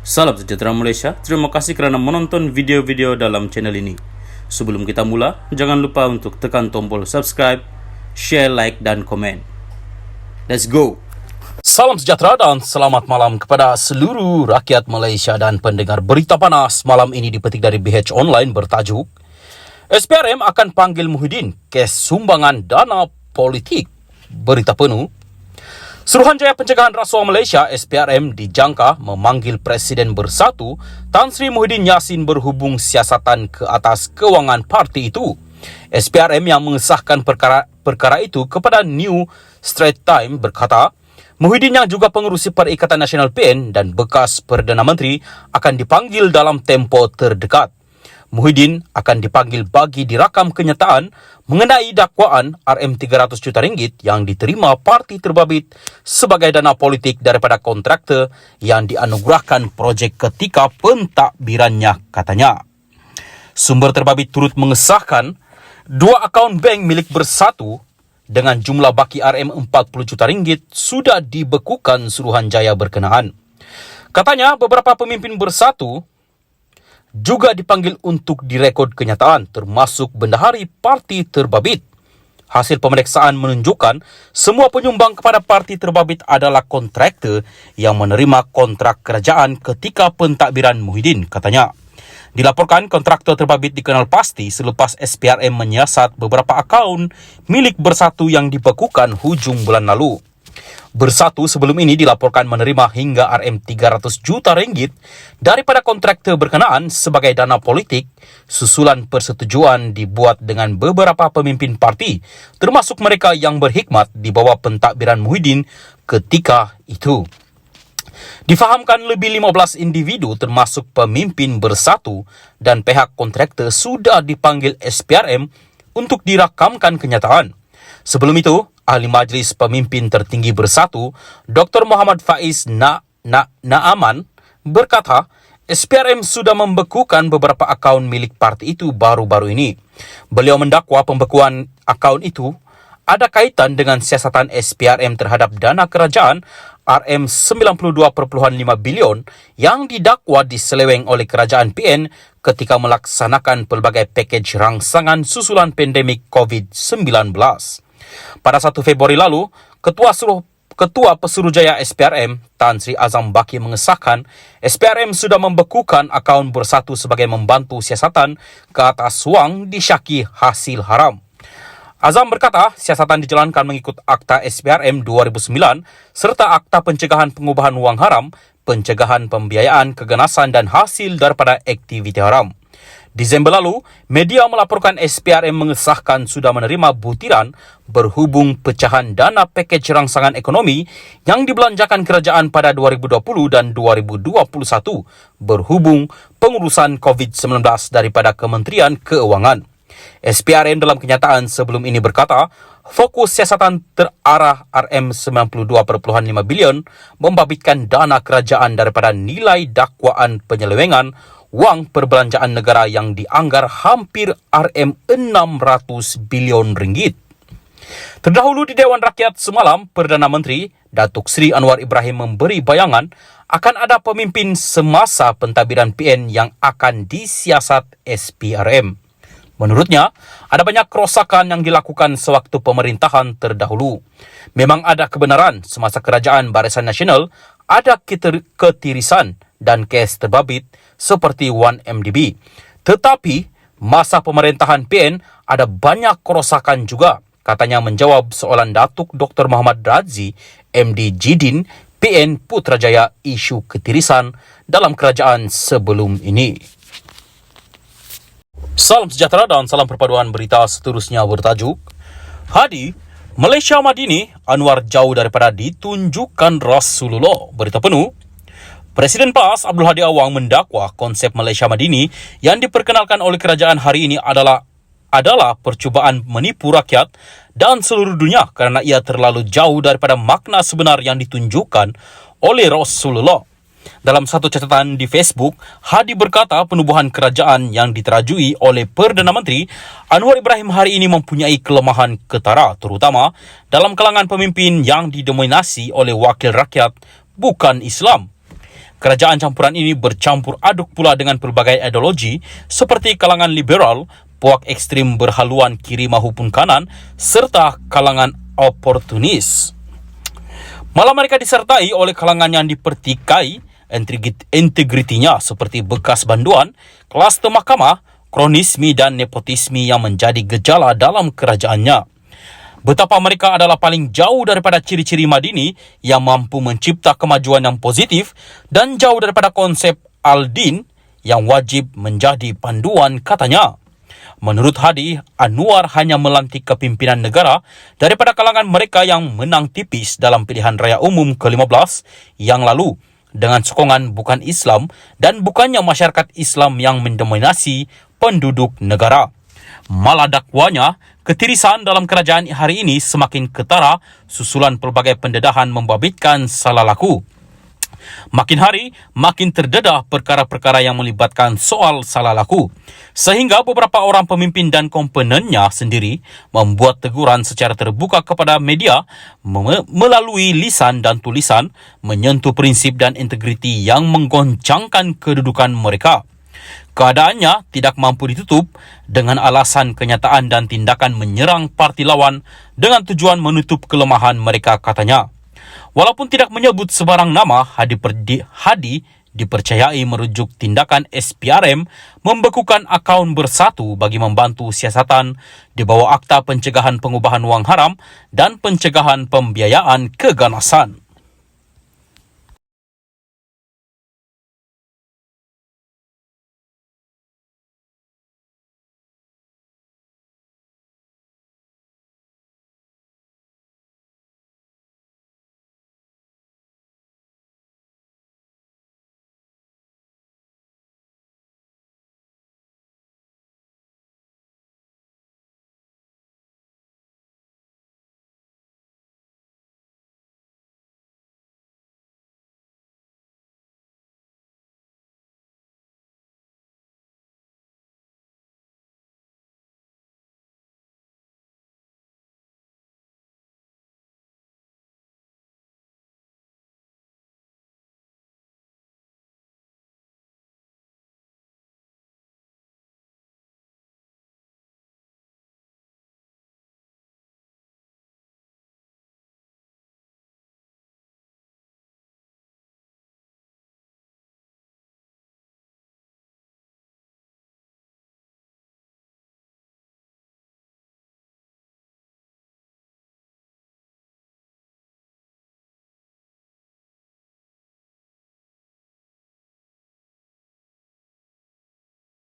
Salam sejahtera Malaysia, terima kasih kerana menonton video-video dalam channel ini. Sebelum kita mula, jangan lupa untuk tekan tombol subscribe, share, like dan komen. Let's go! Salam sejahtera dan selamat malam kepada seluruh rakyat Malaysia dan pendengar berita panas. Malam ini dipetik dari BH Online bertajuk SPRM akan panggil Muhyiddin kes sumbangan dana politik. Berita penuh. Suruhanjaya Pencegahan Rasuah Malaysia SPRM dijangka memanggil Presiden Bersatu Tan Sri Muhyiddin Yassin berhubung siasatan ke atas kewangan parti itu. SPRM yang mengesahkan perkara itu kepada New Straits Times berkata, Muhyiddin yang juga pengerusi Perikatan Nasional PN dan bekas Perdana Menteri akan dipanggil dalam tempoh terdekat. Muhyiddin akan dipanggil bagi dirakam kenyataan mengenai dakwaan RM300 juta ringgit yang diterima parti terbabit sebagai dana politik daripada kontraktor yang dianugerahkan projek ketika pentadbirannya, katanya. Sumber terbabit turut mengesahkan dua akaun bank milik Bersatu dengan jumlah baki RM40 juta ringgit sudah dibekukan Suruhanjaya berkenaan. Katanya beberapa pemimpin Bersatu juga dipanggil untuk direkod kenyataan termasuk bendahari parti terbabit. Hasil pemeriksaan menunjukkan semua penyumbang kepada parti terbabit adalah kontraktor yang menerima kontrak kerajaan ketika pentadbiran Muhyiddin, katanya. Dilaporkan kontraktor terbabit dikenal pasti selepas SPRM menyiasat beberapa akaun milik Bersatu yang dibekukan hujung bulan lalu. Bersatu sebelum ini dilaporkan menerima hingga RM300 juta ringgit daripada kontraktor berkenaan sebagai dana politik susulan persetujuan dibuat dengan beberapa pemimpin parti termasuk mereka yang berkhidmat di bawah pentadbiran Muhyiddin ketika itu. Difahamkan lebih 15 individu termasuk pemimpin Bersatu dan pihak kontraktor sudah dipanggil SPRM untuk dirakamkan kenyataan. Sebelum itu, Ahli Majlis Pemimpin Tertinggi Bersatu, Dr. Muhammad Faiz Naaman berkata, SPRM sudah membekukan beberapa akaun milik parti itu baru-baru ini. Beliau mendakwa pembekuan akaun itu ada kaitan dengan siasatan SPRM terhadap dana kerajaan RM92.5 bilion yang didakwa diseleweng oleh kerajaan PN ketika melaksanakan pelbagai pakej rangsangan susulan pandemik COVID-19. Pada 1 Februari lalu, Ketua Pesuruhjaya SPRM, Tan Sri Azam Baki mengesahkan SPRM sudah membekukan akaun Bersatu sebagai membantu siasatan ke atas wang disyaki hasil haram. Azam berkata, siasatan dijalankan mengikut Akta SPRM 2009 serta Akta Pencegahan Pengubahan Wang Haram, Pencegahan Pembiayaan Keganasan dan Hasil daripada Aktiviti Haram. Disember lalu, media melaporkan SPRM mengesahkan sudah menerima butiran berhubung pecahan dana pakej rangsangan ekonomi yang dibelanjakan kerajaan pada 2020 dan 2021 berhubung pengurusan COVID-19 daripada Kementerian Keuangan. SPRM dalam kenyataan sebelum ini berkata, fokus siasatan terarah RM92.5 bilion membabitkan dana kerajaan daripada nilai dakwaan penyelewengan wang perbelanjaan negara yang dianggar hampir RM600 bilion ringgit. Terdahulu di Dewan Rakyat semalam, Perdana Menteri Datuk Seri Anwar Ibrahim memberi bayangan akan ada pemimpin semasa pentadbiran PN yang akan disiasat SPRM. Menurutnya, ada banyak kerosakan yang dilakukan sewaktu pemerintahan terdahulu. Memang ada kebenaran semasa kerajaan Barisan Nasional ada ketirisan dan kes terbabit seperti 1MDB. Tetapi, masa pemerintahan PN ada banyak kerosakan juga, katanya menjawab soalan Datuk Dr. Muhammad Radzi, MD Jidin, PN Putrajaya isu ketirisan dalam kerajaan sebelum ini. Salam sejahtera dan salam perpaduan berita seterusnya bertajuk Hadi, Malaysia Madini, Anwar jauh daripada ditunjukkan Rasulullah. Berita penuh. Presiden PAS Abdul Hadi Awang mendakwa konsep Malaysia Madini yang diperkenalkan oleh kerajaan hari ini adalah percubaan menipu rakyat dan seluruh dunia kerana ia terlalu jauh daripada makna sebenar yang ditunjukkan oleh Rasulullah. Dalam satu catatan di Facebook, Hadi berkata penubuhan kerajaan yang diterajui oleh Perdana Menteri Anwar Ibrahim hari ini mempunyai kelemahan ketara, terutama dalam kalangan pemimpin yang didominasi oleh wakil rakyat bukan Islam. Kerajaan campuran ini bercampur aduk pula dengan pelbagai ideologi seperti kalangan liberal, puak ekstrim berhaluan kiri maupun kanan, serta kalangan oportunis. Malah mereka disertai oleh kalangan yang dipertikai integritinya seperti bekas banduan, klaster mahkamah, kronisme dan nepotisme yang menjadi gejala dalam kerajaannya. Betapa mereka adalah paling jauh daripada ciri-ciri Madini yang mampu mencipta kemajuan yang positif dan jauh daripada konsep Al-Din yang wajib menjadi panduan, katanya. Menurut Hadi, Anwar hanya melantik kepimpinan negara daripada kalangan mereka yang menang tipis dalam pilihan raya umum ke-15 yang lalu dengan sokongan bukan Islam dan bukannya masyarakat Islam yang mendominasi penduduk negara. Malah dakwanya, ketirisan dalam kerajaan hari ini semakin ketara susulan pelbagai pendedahan membabitkan salah laku. Makin hari, makin terdedah perkara-perkara yang melibatkan soal salah laku. Sehingga beberapa orang pemimpin dan komponennya sendiri membuat teguran secara terbuka kepada media melalui lisan dan tulisan menyentuh prinsip dan integriti yang menggoncangkan kedudukan mereka. Keadaannya tidak mampu ditutup dengan alasan kenyataan dan tindakan menyerang parti lawan dengan tujuan menutup kelemahan mereka, katanya. Walaupun tidak menyebut sebarang nama, Hadi dipercayai merujuk tindakan SPRM membekukan akaun bersatu bagi membantu siasatan di bawah Akta Pencegahan Pengubahan Wang Haram dan Pencegahan Pembiayaan Keganasan.